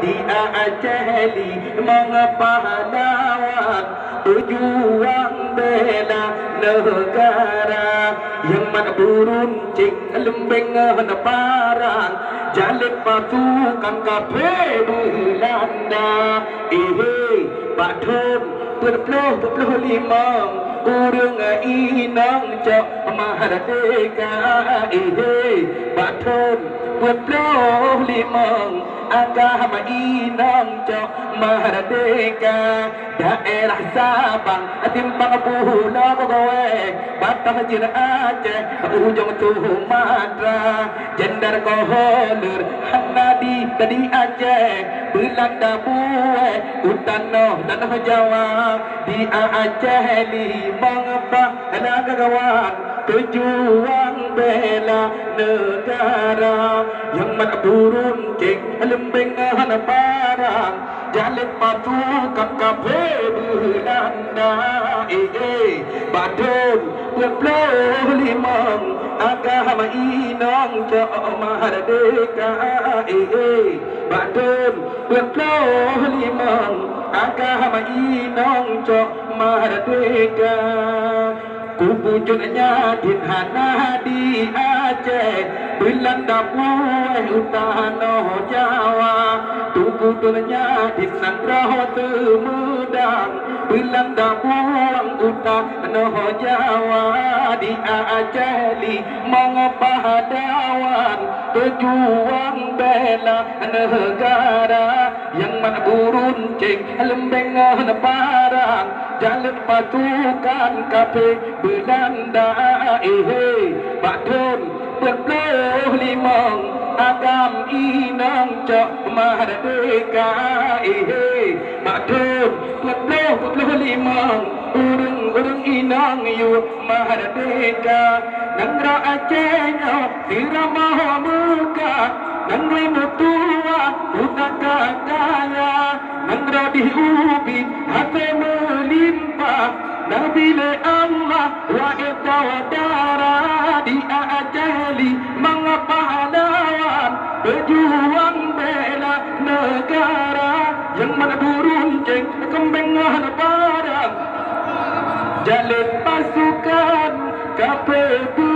di Aceh pahlawan berjuang bela negara yang mana beruncing lembeng parang jalin pasukan kafe Belanda. Pak Thun berpuluh limang urung inang cok Merdeka. Pak Thun berpuluh limang agama inang cok Merdeka. Daerah Sabang timpang pulau kowe Batam Jin Aceh ujung Sumatera Jendar Koholer Hanadi tadi Aceh Belanda buwe Utano dan Jawa di Aceh limang pahlawan pejuang bela negara yang mana beruncing lembengan parang jalin pasukan kafe Belanda. Badun berpuluh limang agama inang cok Merdeka. Badun berpuluh limang agama inang cok Merdeka. Kubujurnya di tanah di Aceh Belanda buai utano Jawa. Kubujurnya di Sandraho Semedang Belanda buang utano Jawa. Di Aceh pahlawan pejuang bela negara yang mana beruncing lembengan parang jalin pasukan kafe Belanda. Pak Thun berpuluh limang agam inang cok Merdeka. Pak Thun berpuluh limang urung inang yu Merdeka. Nangra Acehnya dirama muka Nangri mutua utaka kaya Nangra diubi hati melimpah Nabile Allah wa itawadara di Aceh pahlawan pejuang bela negara yang mana beruncing kembengan parang jalin pasukan KPB